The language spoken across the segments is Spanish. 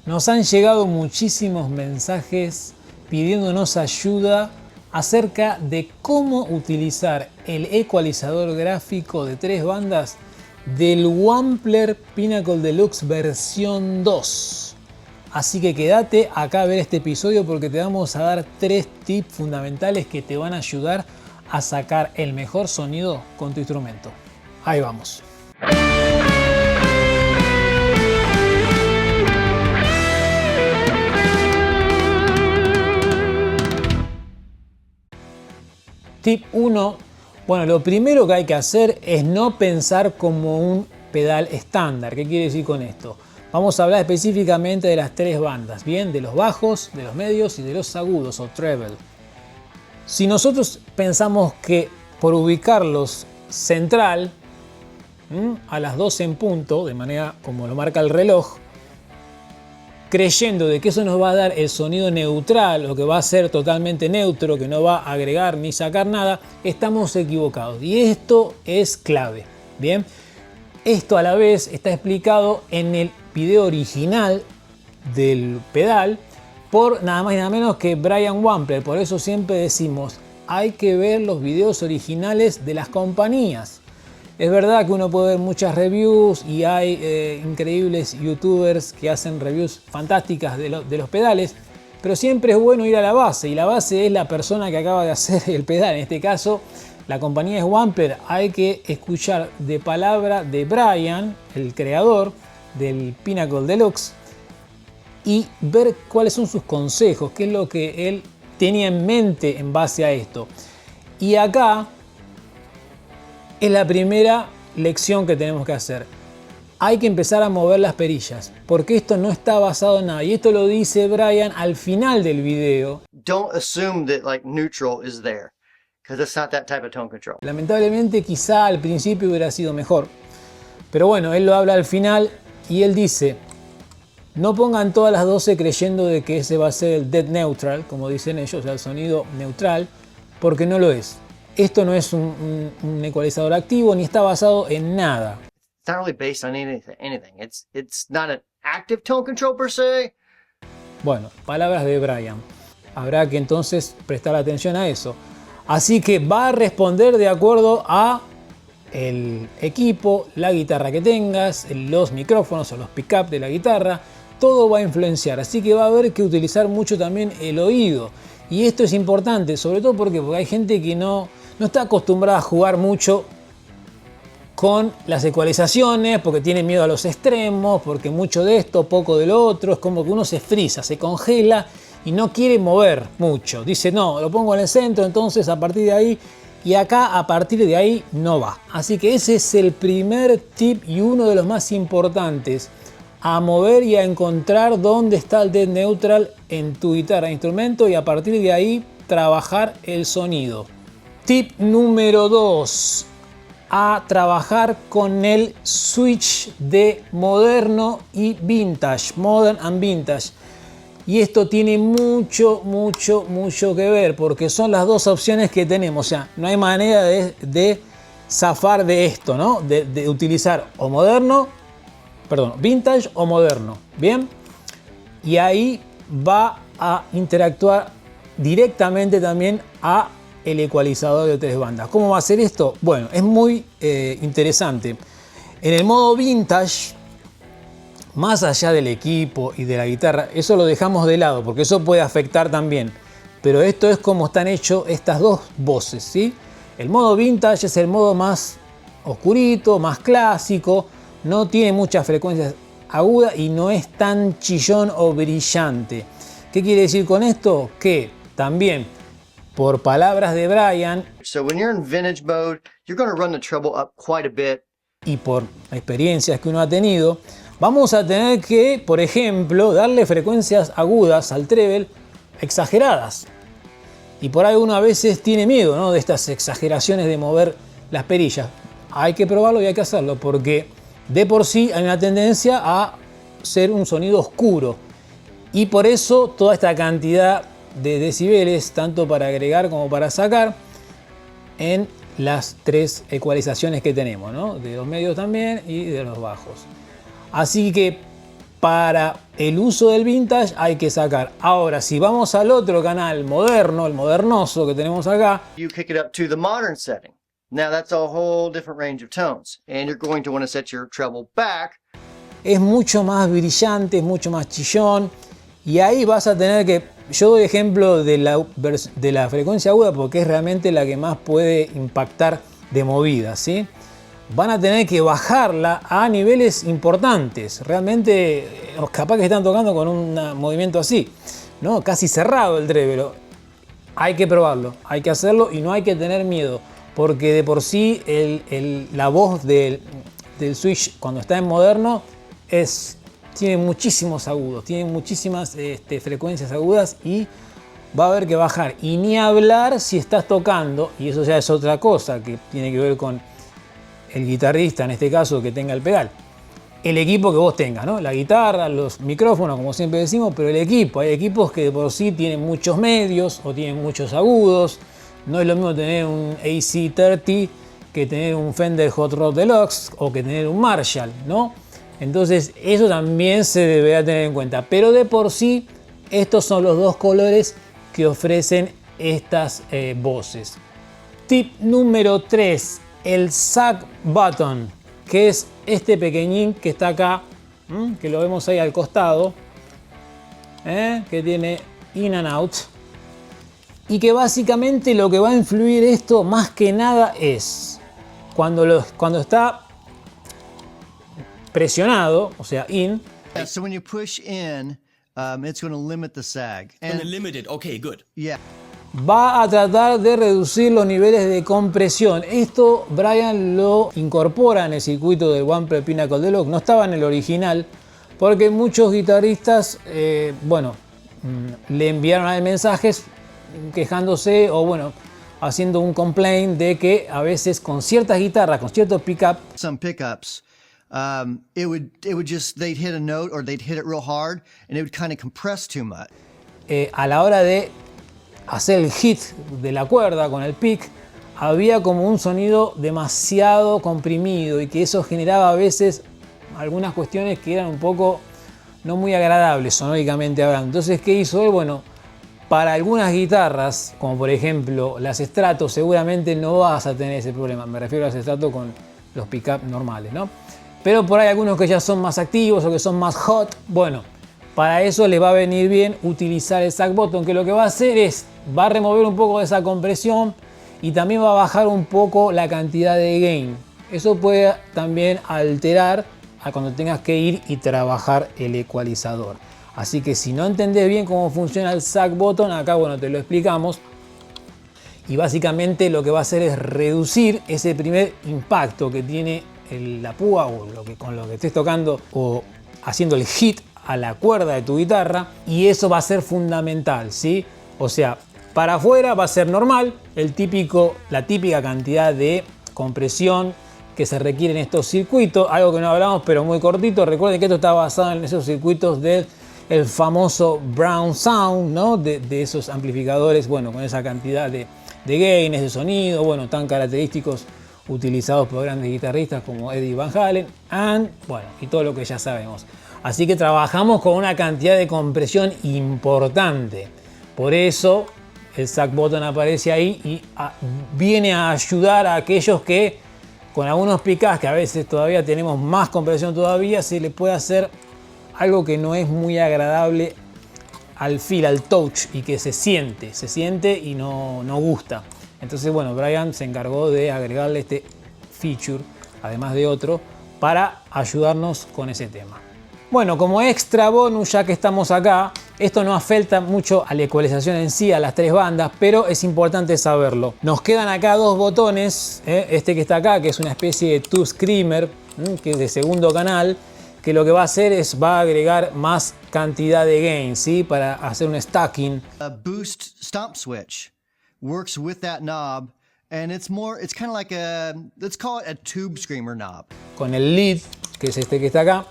Nos han llegado muchísimos mensajes pidiéndonos ayuda acerca de cómo utilizar el ecualizador gráfico de 3 bandas del Wampler Pinnacle Deluxe versión 2. Así que quédate acá a ver este episodio porque te vamos a dar 3 tips fundamentales que te van a ayudar a sacar el mejor sonido con tu instrumento. Ahí vamos. Tip 1. Bueno, lo primero que hay que hacer es no pensar como un pedal estándar. ¿Qué quiere decir con esto? Vamos a hablar específicamente de las 3 bandas, ¿bien? De los bajos, de los medios y de los agudos o treble. Si nosotros pensamos que por ubicarlos central, a las 12 en punto, de manera como lo marca el reloj, creyendo de que eso nos va a dar el sonido neutral o que va a ser totalmente neutro, que no va a agregar ni sacar nada, estamos equivocados. Y esto es clave, ¿bien? Esto a la vez está explicado en el video original del pedal por nada más y nada menos que Brian Wampler. Por eso siempre decimos, hay que ver los videos originales de las compañías. Es verdad que uno puede ver muchas reviews y hay increíbles youtubers que hacen reviews fantásticas de los pedales, pero siempre es bueno ir a la base, y la base es la persona que acaba de hacer el pedal. En este caso, la compañía es Wampler. Hay que escuchar de palabra de Brian, el creador del Pinnacle Deluxe, y ver cuáles son sus consejos, qué es lo que él tenía en mente en base a esto. Y acá es la primera lección que tenemos que hacer. Hay que empezar a mover las perillas, porque esto no está basado en nada. Y esto lo dice Brian al final del video. Don't assume that like neutral is there, because it's not that type of tone control. Lamentablemente quizá al principio hubiera sido mejor. Pero bueno, él lo habla al final y él dice, no pongan todas las 12 creyendo de que ese va a ser el dead neutral, como dicen ellos, o sea, el sonido neutral, porque no lo es. Esto no es un ecualizador activo ni está basado en nada. It's not really based on anything. It's not an active tone control per se. Bueno, palabras de Brian. Habrá que entonces prestar atención a eso. Así que va a responder de acuerdo a el equipo, la guitarra que tengas, los micrófonos o los pick-up de la guitarra. Todo va a influenciar. Así que va a haber que utilizar mucho también el oído. Y esto es importante, sobre todo porque hay gente que no está acostumbrada a jugar mucho con las ecualizaciones, porque tiene miedo a los extremos, porque mucho de esto, poco de lo otro. Es como que uno se frisa, se congela y no quiere mover mucho. Dice, no, lo pongo en el centro, entonces a partir de ahí, y acá a partir de ahí no va. Así que ese es el primer tip y uno de los más importantes, a mover y a encontrar dónde está el dead neutral en tu guitarra, instrumento, y a partir de ahí trabajar el sonido. Tip número 2, a trabajar con el switch de moderno y vintage, modern and vintage. Y esto tiene mucho que ver, porque son las dos opciones que tenemos. O sea, no hay manera de zafar de esto, ¿no? De utilizar o vintage o moderno, ¿bien? Y ahí va a interactuar directamente también a el ecualizador de 3 bandas. ¿Cómo va a hacer esto? Bueno, es muy interesante. En el modo vintage, más allá del equipo y de la guitarra, eso lo dejamos de lado porque eso puede afectar también. Pero esto es como están hechas estas dos voces, ¿sí? El modo vintage es el modo más oscurito, más clásico, no tiene muchas frecuencias agudas y no es tan chillón o brillante. ¿Qué quiere decir con esto? Que también, por palabras de Brian, So when you're in vintage mode, you're going to run the treble up quite a bit. Y por experiencias que uno ha tenido, vamos a tener que, por ejemplo, darle frecuencias agudas al treble exageradas. Y por ahí uno a veces tiene miedo, ¿no?, de estas exageraciones de mover las perillas. Hay que probarlo y hay que hacerlo, porque de por sí hay una tendencia a ser un sonido oscuro. Y por eso toda esta cantidad de decibeles, tanto para agregar como para sacar, en las 3 ecualizaciones que tenemos, ¿no?, de los medios también y de los bajos. Así que para el uso del vintage hay que sacar. Ahora, si vamos al otro canal moderno, el modernoso que tenemos acá, you kick it up to the modern setting. Now that's a whole different range of tones, and you're going to want to set your treble back. es mucho más brillante, es mucho más chillón, y ahí vas a tener que, yo doy ejemplo de la frecuencia aguda porque es realmente la que más puede impactar de movida, ¿sí? Van a tener que bajarla a niveles importantes, realmente capaz que están tocando con un movimiento así, ¿no? Casi cerrado el treble. Hay que probarlo, hay que hacerlo y no hay que tener miedo, porque de por sí la voz del switch cuando está en moderno tiene muchísimos agudos, tiene muchísimas frecuencias agudas y va a haber que bajar. Y ni hablar si estás tocando, y eso ya es otra cosa que tiene que ver con el guitarrista, en este caso, que tenga el pedal. El equipo que vos tengas, ¿no? La guitarra, los micrófonos, como siempre decimos, pero el equipo. Hay equipos que de por sí tienen muchos medios o tienen muchos agudos. No es lo mismo tener un AC30 que tener un Fender Hot Rod Deluxe o que tener un Marshall, ¿no? Entonces eso también se deberá tener en cuenta. Pero de por sí, estos son los dos colores que ofrecen estas voces. Tip número 3, el Sack Button, que es este pequeñín que está acá, que lo vemos ahí al costado, que tiene in and out, y que básicamente lo que va a influir esto más que nada es cuando está presionado, o sea, in. Yeah, so when you push in, it's going to limit the sag. And limited. Okay, good. Yeah. Va a tratar de reducir los niveles de compresión. Esto Brian lo incorpora en el circuito del Wampler Pinnacle Deluxe. No estaba en el original porque muchos guitarristas, le enviaron a él mensajes quejándose o haciendo un complaint de que a veces con ciertas guitarras, con ciertos pickup, Some pickups, they'd hit a note or they'd hit it real hard and it would kind of compress too much. A la hora de hacer el hit de la cuerda con el pick, había como un sonido demasiado comprimido y que eso generaba a veces algunas cuestiones que eran un poco no muy agradables sonóricamente hablando. Entonces, ¿qué hizo él? Bueno, para algunas guitarras, como por ejemplo las Strato, seguramente no vas a tener ese problema. Me refiero a las Strato con los pickup normales, ¿no? Pero por ahí algunos que ya son más activos o que son más hot, bueno, para eso les va a venir bien utilizar el Sack Button, que lo que va a hacer es, va a remover un poco de esa compresión y también va a bajar un poco la cantidad de gain. Eso puede también alterar a cuando tengas que ir y trabajar el ecualizador. Así que si no entendés bien cómo funciona el Sack Button, acá te lo explicamos. Y básicamente lo que va a hacer es reducir ese primer impacto que tiene la púa o con lo que estés tocando o haciendo el hit a la cuerda de tu guitarra, y eso va a ser fundamental, ¿sí? O sea, para afuera va a ser normal, la típica cantidad de compresión que se requiere en estos circuitos, algo que no hablamos pero muy cortito. Recuerden que esto está basado en esos circuitos del famoso Brown Sound, ¿no? De esos amplificadores, con esa cantidad de gaines, de sonido, tan característicos, utilizados por grandes guitarristas como Eddie Van Halen, y todo lo que ya sabemos. Así que trabajamos con una cantidad de compresión importante. Por eso el Sack Button aparece ahí y viene a ayudar a aquellos que con algunos pickups que a veces todavía tenemos más compresión todavía, se le puede hacer algo que no es muy agradable al feel, al touch, y que se siente y no gusta. Entonces, Brian se encargó de agregarle este feature, además de otro, para ayudarnos con ese tema. Como extra bonus, ya que estamos acá, esto no afecta mucho a la ecualización en sí, a las tres bandas, pero es importante saberlo. Nos quedan acá dos botones, este que está acá, que es una especie de tube screamer, que es de segundo canal, que lo que va a hacer es va a agregar más cantidad de gain, ¿sí? Para hacer un stacking. A boost stomp switch works with that knob, and it's kind of like let's call it a tube screamer knob. Con el lead, que es este que está acá,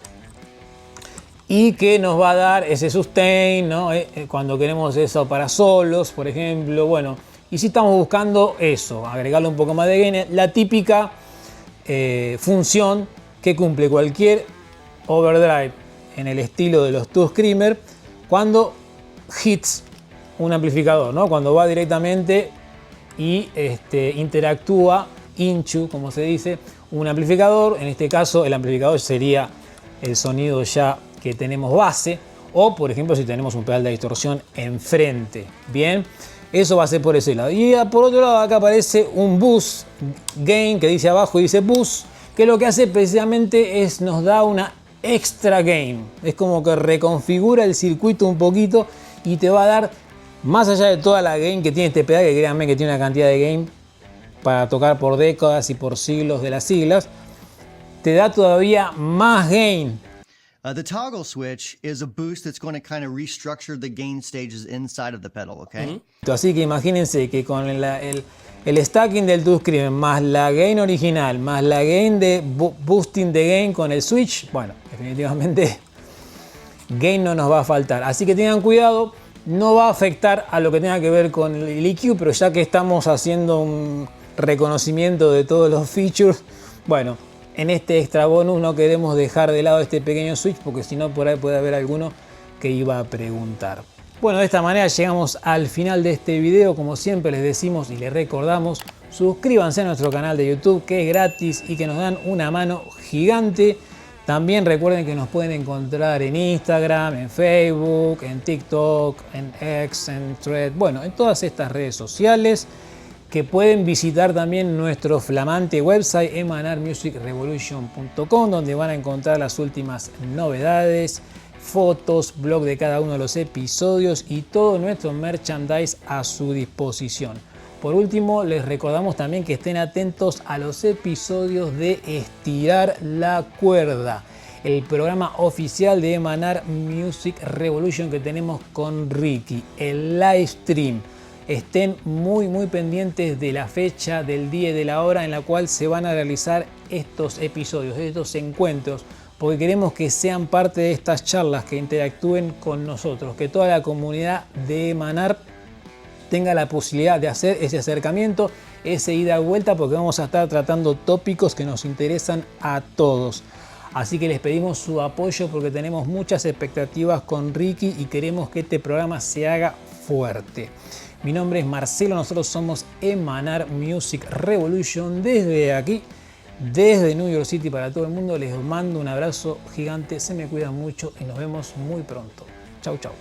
y que nos va a dar ese sustain, ¿no? Cuando queremos eso para solos, por ejemplo, y si estamos buscando eso, agregarle un poco más de gain, la típica función que cumple cualquier overdrive en el estilo de los Tube Screamer cuando hits un amplificador, ¿no? Cuando va directamente y interactúa into, como se dice, un amplificador. En este caso el amplificador sería el sonido ya que tenemos base, o por ejemplo si tenemos un pedal de distorsión enfrente. Bien, eso va a ser por ese lado. Y por otro lado acá aparece un boost gain que dice abajo, dice boost, que lo que hace precisamente es nos da una extra gain. Es como que reconfigura el circuito un poquito y te va a dar, más allá de toda la gain que tiene este pedal, que créanme que tiene una cantidad de gain para tocar por décadas y por siglos de las siglas, te da todavía más gain. The toggle switch is a boost that's going to kind of restructure the gain stages inside of the pedal, okay? Así que imagínense que con el stacking del Tube Screamer más la gain original, más la gain de boosting de gain con el switch, bueno, definitivamente gain no nos va a faltar. Así que tengan cuidado, no va a afectar a lo que tenga que ver con el EQ, pero ya que estamos haciendo un reconocimiento de todos los features, bueno, en este extra bonus no queremos dejar de lado este pequeño switch porque si no por ahí puede haber alguno que iba a preguntar. Bueno, de esta manera llegamos al final de este video. Como siempre les decimos y les recordamos, suscríbanse a nuestro canal de YouTube que es gratis y que nos dan una mano gigante. También recuerden que nos pueden encontrar en Instagram, en Facebook, en TikTok, en X, en Thread, bueno, en todas estas redes sociales, que pueden visitar también nuestro flamante website emanarmusicrevolution.com, donde van a encontrar las últimas novedades, fotos, blog de cada uno de los episodios y todo nuestro merchandise a su disposición. Por último, les recordamos también que estén atentos a los episodios de Estirar la Cuerda, el programa oficial de Emanar Music Revolution que tenemos con Ricky, el live stream. Estén muy pendientes de la fecha, del día y de la hora en la cual se van a realizar estos episodios, estos encuentros, porque queremos que sean parte de estas charlas, que interactúen con nosotros, que toda la comunidad de Emanar tenga la posibilidad de hacer ese acercamiento, ese ida y vuelta, porque vamos a estar tratando tópicos que nos interesan a todos. Así que les pedimos su apoyo porque tenemos muchas expectativas con Ricky y queremos que este programa se haga fuerte. Mi nombre es Marcelo, nosotros somos Emanar Music Revolution. Desde aquí, desde New York City para todo el mundo, les mando un abrazo gigante, se me cuidan mucho y nos vemos muy pronto. Chau, chau.